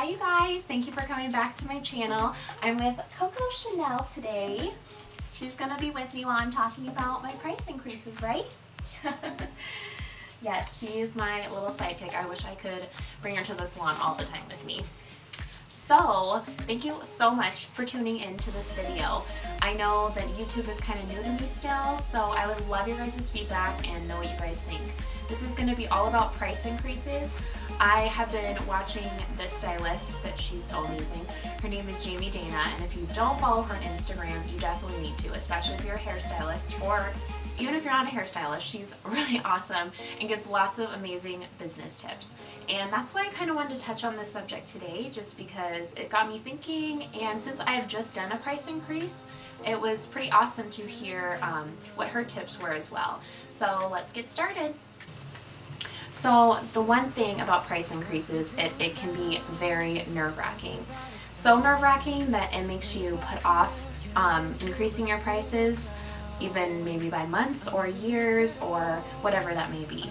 Hi you guys, thank you for coming back to my channel. I'm with Coco Chanel today. She's gonna be with me while I'm talking about my price increases, right? Yes, she's my little sidekick. I wish I could bring her to the salon all the time with me. So, thank you so much for tuning in to this video. I know that YouTube is kind of new to me still, so I would love your guys' feedback and know what you guys think. This is going to be all about price increases. I have been watching this stylist that she's so amazing. Her name is Jamie Dana, and if you don't follow her on Instagram, you definitely need to, especially if you're a hairstylist or even if you're not a hairstylist. She's really awesome and gives lots of amazing business tips. And that's why I kind of wanted to touch on this subject today, just because it got me thinking, and since I have just done a price increase, it was pretty awesome to hear what her tips were as well. So let's get started. So the one thing about price increases, it can be very nerve-wracking. So nerve-wracking that it makes you put off increasing your prices, even maybe by months or years or whatever that may be.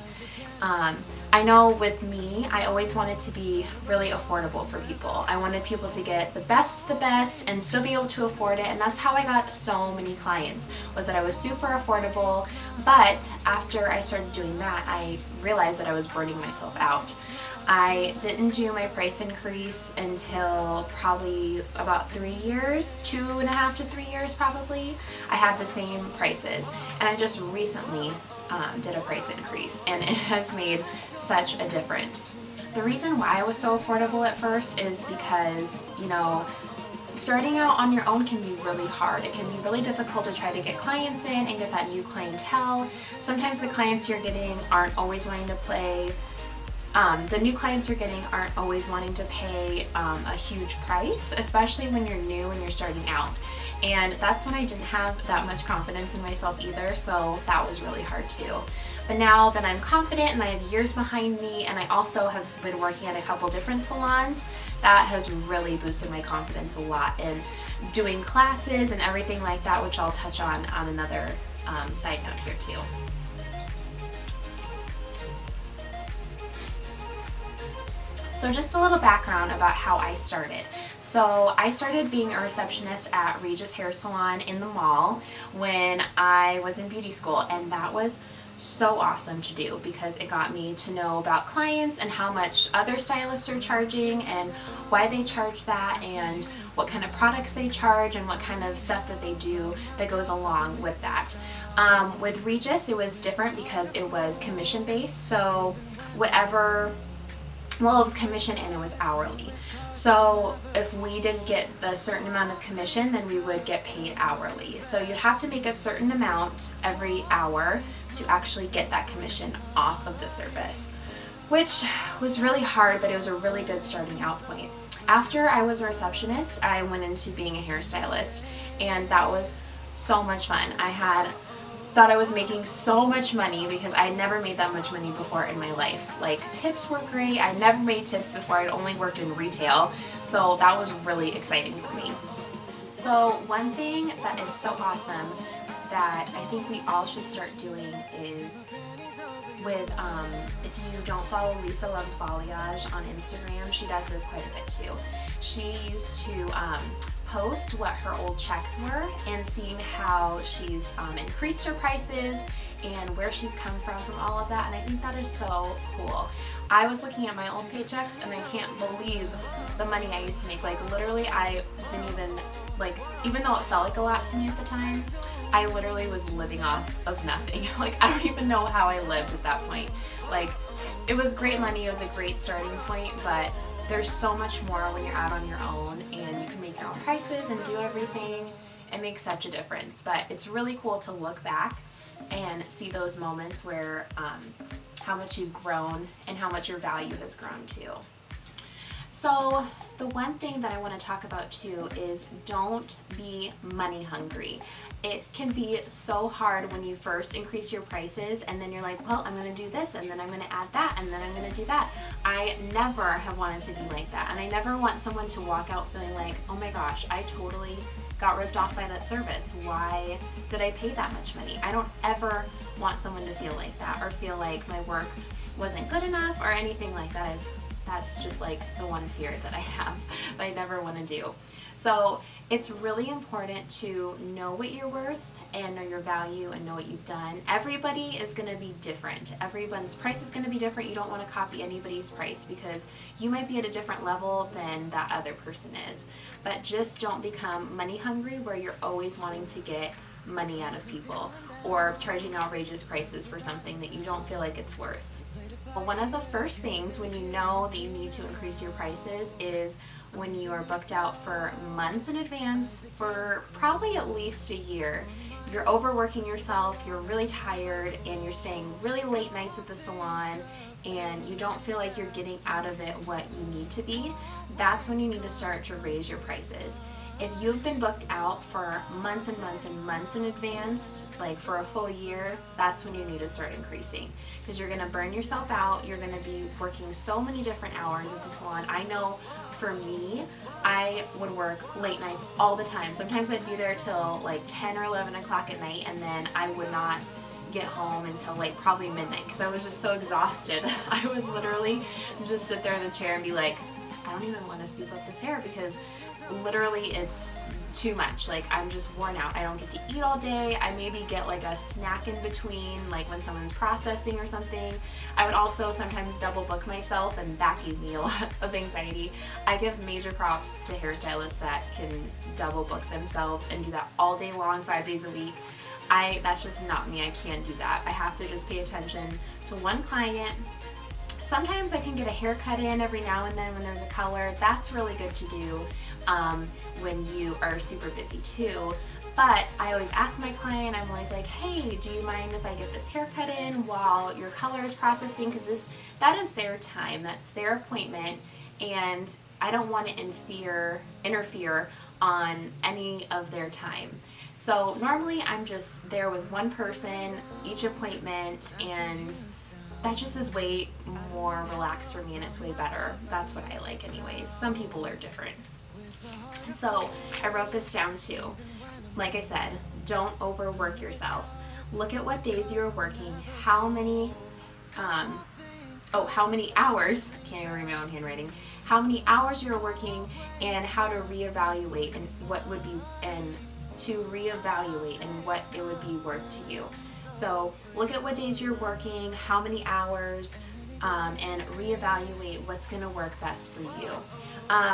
I know with me, I always wanted to be really affordable for people. I wanted people to get the best and still be able to afford it, and that's how I got so many clients, was that I was super affordable. But after I started doing that, I realized that I was burning myself out. I didn't do my price increase until probably about 3 years, 2.5 to 3 years probably. I had the same prices, and I just recently did a price increase, and it has made such a difference. The reason why I was so affordable at first is because, you know, starting out on your own can be really hard. It can be really difficult to try to get clients in and get that new clientele. Sometimes the clients you're getting aren't always wanting to pay. The new clients you're getting aren't always wanting to pay a huge price, especially when you're new and you're starting out. And that's when I didn't have that much confidence in myself either, so that was really hard too. But now that I'm confident and I have years behind me, and I also have been working at a couple different salons, that has really boosted my confidence a lot in doing classes and everything like that, which I'll touch on another side note here too. So just a little background about how I started. So I started being a receptionist at Regis Hair Salon in the mall when I was in beauty school, and that was so awesome to do because it got me to know about clients and how much other stylists are charging and why they charge that and what kind of products they charge and what kind of stuff that they do that goes along with that. With Regis, it was different because it was commission based, so it was commission and it was hourly. So if we didn't get the certain amount of commission, then we would get paid hourly. So you'd have to make a certain amount every hour to actually get that commission off of the service, which was really hard, but it was a really good starting out point. After I was a receptionist, I went into being a hairstylist, and that was so much fun. Thought I was making so much money because I had never made that much money before in my life. Like, tips were great. I never made tips before. I'd only worked in retail, so that was really exciting for me. So one thing that is so awesome that I think we all should start doing is with, if you don't follow Lisa Loves Balayage on Instagram, she does this quite a bit too. She used to post what her old checks were and seeing how she's increased her prices and where she's come from all of that, and I think that is so cool. I was looking at my old paychecks and I can't believe the money I used to make. Like, literally, I didn't even, even though it felt like a lot to me at the time, I literally was living off of nothing. Like, I don't even know how I lived at that point. Like, it was great money, it was a great starting point, but there's so much more when you're out on your own and you can make your own prices and do everything. It makes such a difference. But it's really cool to look back and see those moments where how much you've grown and how much your value has grown too. So the one thing that I want to talk about too is don't be money hungry. It can be so hard when you first increase your prices and then you're like, well, I'm going to do this and then I'm going to add that and then I'm going to do that. I never have wanted to be like that, and I never want someone to walk out feeling like, oh my gosh, I totally got ripped off by that service. Why did I pay that much money? I don't ever want someone to feel like that or feel like my work wasn't good enough or anything like that. I've That's just like the one fear that I have, that I never want to do. So it's really important to know what you're worth and know your value and know what you've done. Everybody is going to be different. Everyone's price is going to be different. You don't want to copy anybody's price because you might be at a different level than that other person is. But just don't become money hungry where you're always wanting to get money out of people or charging outrageous prices for something that you don't feel like it's worth. Well, one of the first things when you know that you need to increase your prices is when you are booked out for months in advance for probably at least a year. You're overworking yourself, you're really tired, and you're staying really late nights at the salon, and you don't feel like you're getting out of it what you need to be. That's when you need to start to raise your prices. If you've been booked out for months and months and months in advance, like for a full year, that's when you need to start increasing, because you're going to burn yourself out. You're going to be working so many different hours at the salon. I know for me, I would work late nights all the time. Sometimes I'd be there till like 10 or 11 o'clock at night, and then I would not get home until like probably midnight because I was just so exhausted. I would literally just sit there in the chair and be like, I don't even want to sweep up this hair because literally it's too much. Like, I'm just worn out. I don't get to eat all day. I maybe get like a snack in between, like when someone's processing or something. I would also sometimes double book myself, and that gave me a lot of anxiety. I give major props to hairstylists that can double book themselves and do that all day long, 5 days a week. That's just not me. I can't do that. I have to just pay attention to one client. Sometimes I can get a haircut in every now and then when there's a color. That's really good to do when you are super busy too. But I always ask my client, I'm always like, hey, do you mind if I get this haircut in while your color is processing? Because that is their time, that's their appointment, and I don't want to interfere on any of their time. So normally I'm just there with one person each appointment, and that just is way more relaxed for me, and it's way better. That's what I like anyways. Some people are different. So I wrote this down too. Like I said, don't overwork yourself. Look at what days you're working, how many hours, I can't even read my own handwriting, how many hours you're working, and how to reevaluate and what it would be worth to you. So look at what days you're working, how many hours, and reevaluate what's going to work best for you.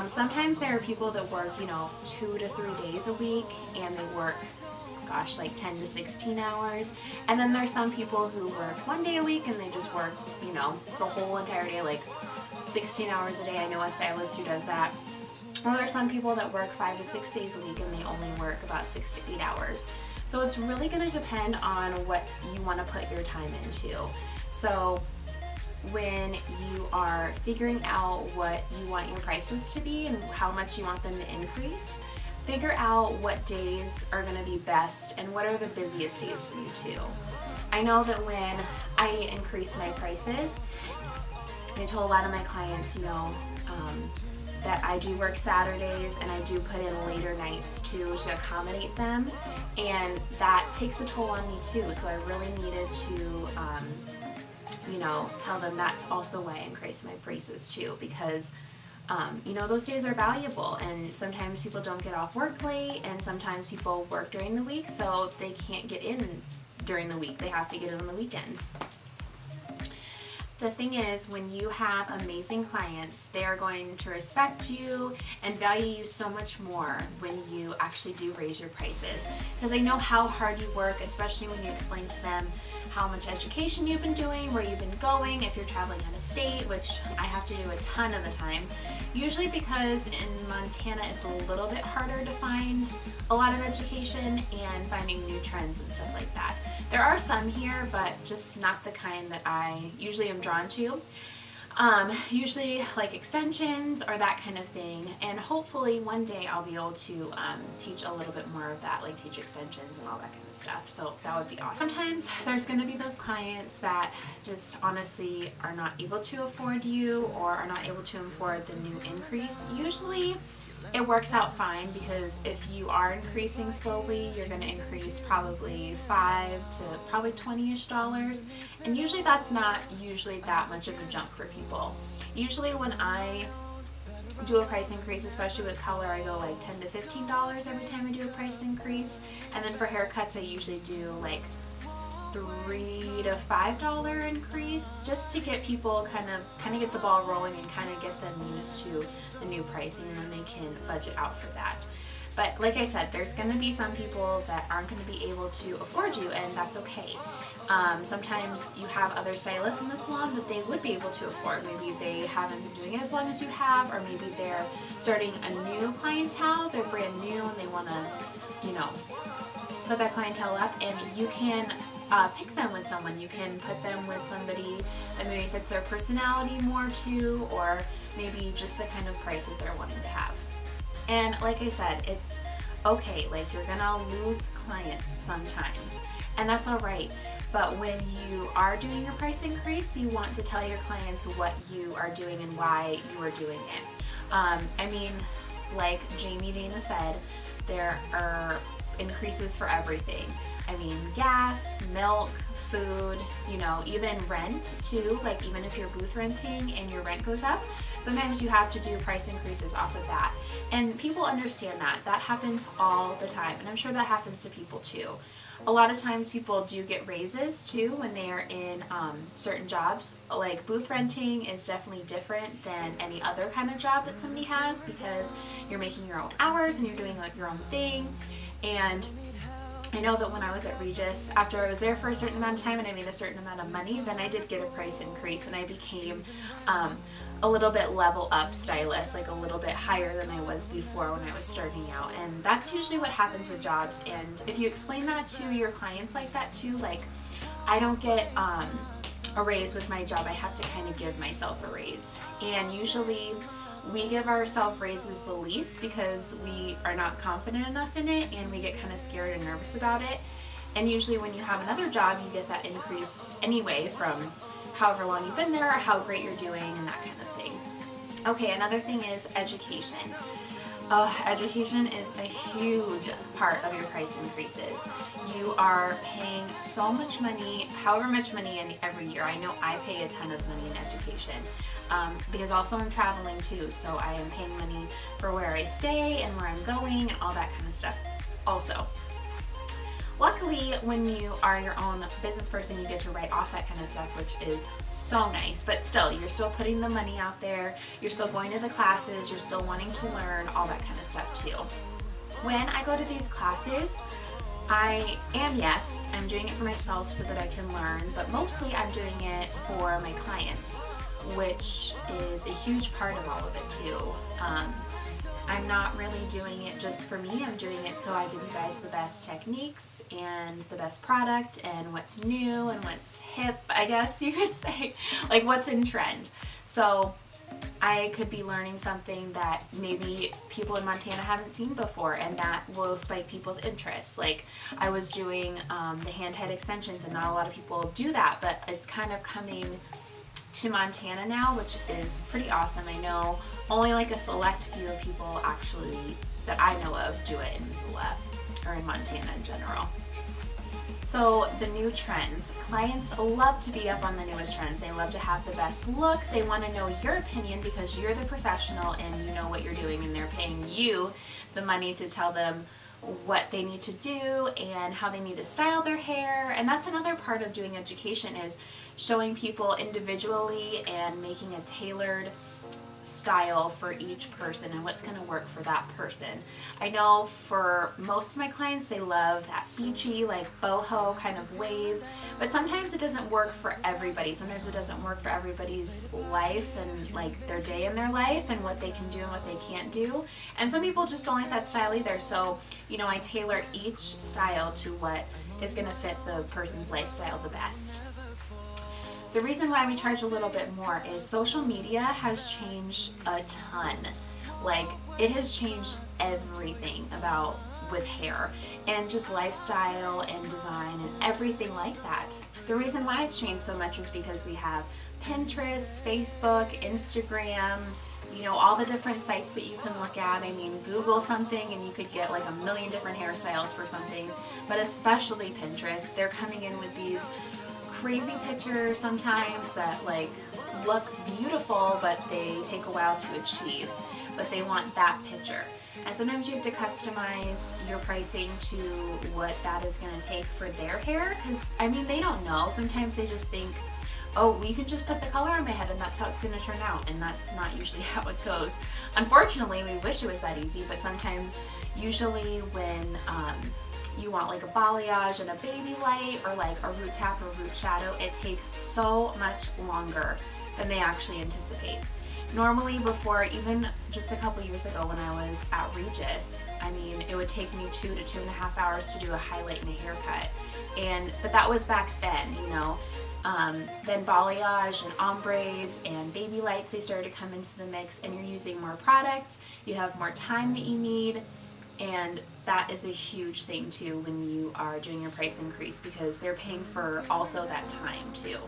Sometimes there are people that work, 2 to 3 days a week, and they work, like 10 to 16 hours. And then there's some people who work 1 day a week, and they just work, the whole entire day, like 16 hours a day. I know a stylist who does that. Or there's some people that work 5 to 6 days a week, and they only work about 6 to 8 hours. So it's really going to depend on what you want to put your time into. So when you are figuring out what you want your prices to be and how much you want them to increase, figure out what days are going to be best and what are the busiest days for you too. I know that when I increase my prices, I told a lot of my clients, that I do work Saturdays and I do put in later nights too to accommodate them, and that takes a toll on me too. So I really needed to tell them that's also why I increase my prices too, because those days are valuable, and sometimes people don't get off work late, and sometimes people work during the week, so they can't get in during the week. They have to get in on the weekends. The thing is, when you have amazing clients, they are going to respect you and value you so much more when you actually do raise your prices, because they know how hard you work, especially when you explain to them how much education you've been doing, where you've been going, if you're traveling out of state, which I have to do a ton of the time. Usually because in Montana it's a little bit harder to find a lot of education and finding new trends and stuff like that. There are some here, but just not the kind that I usually am drawn to. Usually like extensions or that kind of thing, and hopefully one day I'll be able to teach a little bit more of that, like teach extensions and all that kind of stuff, so that would be awesome. Sometimes there's going to be those clients that just honestly are not able to afford you or are not able to afford the new increase. Usually it works out fine, because if you are increasing slowly, you're going to increase probably $5 to probably $20-ish, and usually that's not usually that much of a jump for people. Usually when I do a price increase, especially with color, I go like $10 to $15 every time I do a price increase. And then for haircuts, I usually do like $3 to $5 increase, just to get people kind of get the ball rolling and kind of get them used to the new pricing, and then they can budget out for that. But like I said, there's going to be some people that aren't going to be able to afford you, and that's okay. Sometimes you have other stylists in the salon that they would be able to afford. Maybe they haven't been doing it as long as you have, or maybe they're starting a new clientele, they're brand new and they want to, put that clientele up, and you can pick them with someone. You can put them with somebody that maybe fits their personality more too, or maybe just the kind of price that they're wanting to have. And like I said, it's okay, like you're gonna lose clients sometimes, and that's all right. But when you are doing your price increase, you want to tell your clients what you are doing and why you are doing it. Like Jamie Dana said, there are increases for everything. Gas, milk, food, even rent too. Like even if you're booth renting and your rent goes up, sometimes you have to do price increases off of that. And people understand that. That happens all the time. And I'm sure that happens to people too. A lot of times people do get raises too when they are in certain jobs. Like booth renting is definitely different than any other kind of job that somebody has, because you're making your own hours and you're doing like your own thing. And I know that when I was at Regis, after I was there for a certain amount of time and I made a certain amount of money, then I did get a price increase and I became a little bit level up stylist, like a little bit higher than I was before when I was starting out. And that's usually what happens with jobs. And if you explain that to your clients like that too, like I don't get a raise with my job, I have to kind of give myself a raise. And usually we give ourselves raises the least because we are not confident enough in it and we get kind of scared and nervous about it. And usually when you have another job, you get that increase anyway from however long you've been there or how great you're doing and that kind of thing. Okay, another thing is education. Education is a huge part of your price increases. You are paying so much money, however much money every year. I know I pay a ton of money in education because also I'm traveling too, so I am paying money for where I stay and where I'm going and all that kind of stuff also. Luckily, when you are your own business person, you get to write off that kind of stuff, which is so nice. But still, you're still putting the money out there. You're still going to the classes. You're still wanting to learn all that kind of stuff too. When I go to these classes, I'm doing it for myself so that I can learn, but mostly I'm doing it for my clients, which is a huge part of all of it too. I'm not really doing it just for me. I'm doing it so I give you guys the best techniques and the best product and what's new and what's hip, I guess you could say, like what's in trend. So I could be learning something that maybe people in Montana haven't seen before, and that will spike people's interest. Like I was doing the hand-tied extensions, and not a lot of people do that, but it's kind of coming to Montana now, which is pretty awesome. I know only like a select few of people actually that I know of do it in Missoula or in Montana in general. So the new trends. Clients love to be up on the newest trends. They love to have the best look. They want to know your opinion because you're the professional and you know what you're doing, and they're paying you the money to tell them what they need to do and how they need to style their hair. And that's another part of doing education, is showing people individually and making a tailored style for each person and what's going to work for that person. I know for most of my clients, they love that beachy, like boho kind of wave, but sometimes it doesn't work for everybody. Sometimes it doesn't work for everybody's life and like their day in their life and what they can do and what they can't do. And some people just don't like that style either. So, I tailor each style to what is going to fit the person's lifestyle the best. The reason why we charge a little bit more is social media has changed a ton. Like, it has changed everything about with hair and just lifestyle and design and everything like that. The reason why it's changed so much is because we have Pinterest, Facebook, Instagram, all the different sites that you can look at. I mean, Google something and you could get like a million different hairstyles for something, but especially Pinterest, they're coming in with these crazy pictures sometimes that like look beautiful, but they take a while to achieve. But they want that picture. And sometimes you have to customize your pricing to what that is going to take for their hair, because I mean, they don't know. Sometimes they just think, oh, we can just put the color on my head and that's how it's going to turn out, and that's not usually how it goes. Unfortunately, we wish it was that easy, but sometimes, usually when you want like a balayage and a baby light, or like a root tap or root shadow, it takes so much longer than they actually anticipate. Normally, before, even just a couple years ago when I was at Regis, I mean, it would take me 2 to 2.5 hours to do a highlight and a haircut. But that was back then, you know. Then balayage and ombres and baby lights, they started to come into the mix, and you're using more product, you have more time that you need, and that is a huge thing too when you are doing your price increase, because they're paying for also that time too.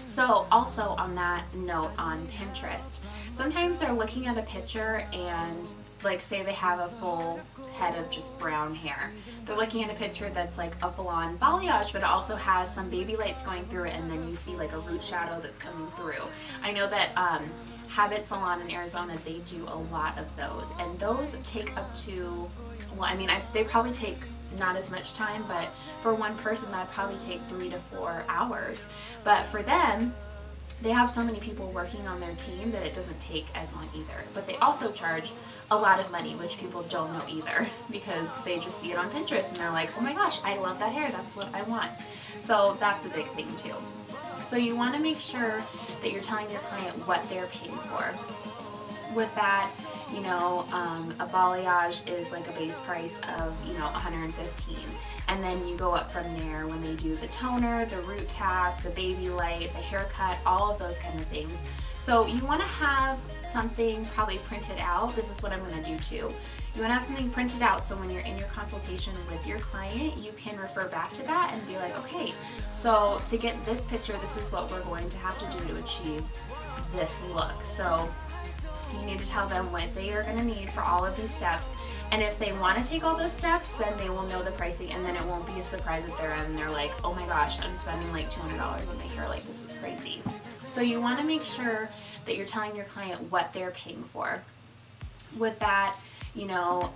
So also on that note, on Pinterest, sometimes they're looking at a picture and, like, say they have a full head of just brown hair. They're looking at a picture that's like a blonde balayage, but it also has some baby lights going through it, and then you see like a root shadow that's coming through. I know that Habit Salon in Arizona, they do a lot of those, and those take up to, well, I mean, they probably take not as much time, but for one person that'd probably take 3 to 4 hours. But for them, they have so many people working on their team that it doesn't take as long either. But they also charge a lot of money, which people don't know either, because they just see it on Pinterest and they're like, oh my gosh, I love that hair, that's what I want. So that's a big thing too. So you want to make sure that you're telling your client what they're paying for. With that, you know, a balayage is like a base price of, you know, $115, and then you go up from there when they do the toner, the root tap, the baby light, the haircut, all of those kind of things. So you want to have something probably printed out. This is what I'm going to do too. You want to have something printed out, so when you're in your consultation with your client, you can refer back to that and be like, okay, so to get this picture, this is what we're going to have to do to achieve this look. So you need to tell them what they are going to need for all of these steps, and if they want to take all those steps, then they will know the pricing, and then it won't be a surprise at their end and they're like, oh my gosh, I'm spending like $200 on my hair, like this is crazy. So you want to make sure that you're telling your client what they're paying for. With that, you know,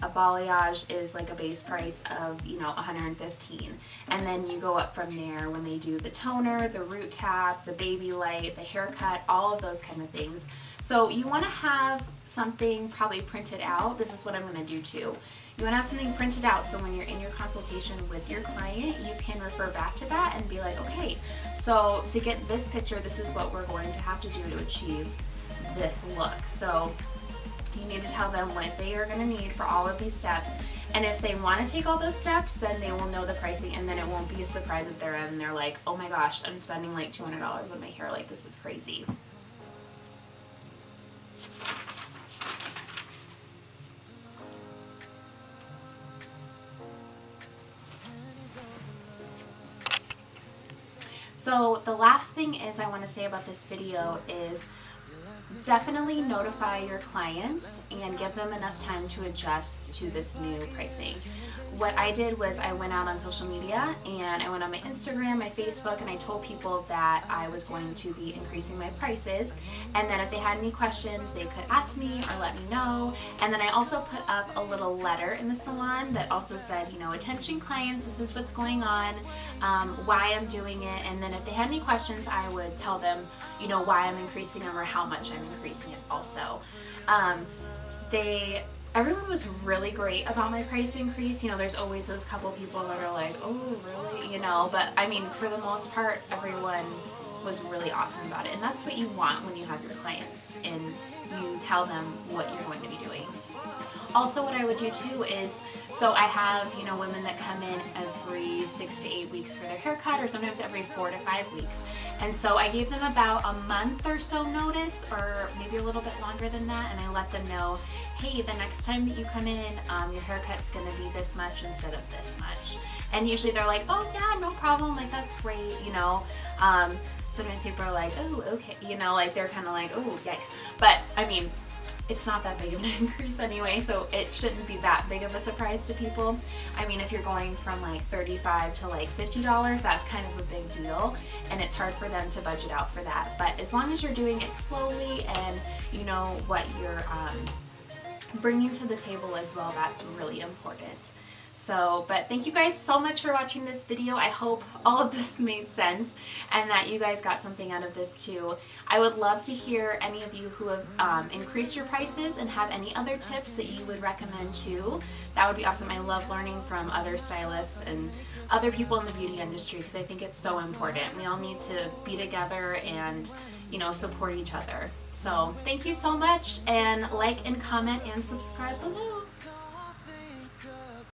a balayage is like a base price of, you know, $115, and then you go up from there when they do the toner, the root tap, the baby light, the haircut, all of those kind of things. So you want to have something probably printed out. This is what I'm going to do too. You want to have something printed out, so when you're in your consultation with your client, you can refer back to that and be like, okay, so to get this picture, this is what we're going to have to do to achieve this look. So you need to tell them what they are going to need for all of these steps, and if they want to take all those steps, then they will know the pricing, and then it won't be a surprise at their end and they're like, oh my gosh, I'm spending like $200 on my hair, like this is crazy. So the last thing I want to say about this video is definitely notify your clients and give them enough time to adjust to this new pricing. What I did was I went out on social media, and I went on my Instagram, my Facebook, and I told people that I was going to be increasing my prices, and then if they had any questions, they could ask me or let me know. And then I also put up a little letter in the salon that also said, you know, attention clients, this is what's going on, why I'm doing it, and then if they had any questions, I would tell them, you know, why I'm increasing them or how much I'm increasing it also. Everyone was really great about my price increase. You know, there's always those couple people that are like, oh, really? You know, but I mean, for the most part, everyone was really awesome about it. And that's what you want when you have your clients and you tell them what you're going to be doing. Also, what I would do too is, so I have, you know, women that come in every 6 to 8 weeks for their haircut, or sometimes every 4 to 5 weeks. And so I gave them about a month or so notice, or maybe a little bit longer than that, and I let them know, hey, the next time that you come in, your haircut's gonna be this much instead of this much. And usually they're like, oh yeah, no problem, like that's great, you know. Sometimes people are like, oh, okay, you know, like they're kind of like, oh, yikes. But I mean, it's not that big of an increase anyway, so it shouldn't be that big of a surprise to people. I mean, if you're going from like $35 to like $50, that's kind of a big deal, and it's hard for them to budget out for that. But as long as you're doing it slowly and you know what you're bringing to the table as well, that's really important. So, but thank you guys so much for watching this video. I hope all of this made sense and that you guys got something out of this too. I would love to hear any of you who have increased your prices and have any other tips that you would recommend too. That would be awesome. I love learning from other stylists and other people in the beauty industry because I think it's so important. We all need to be together and, you know, support each other. So thank you so much, and like and comment and subscribe below.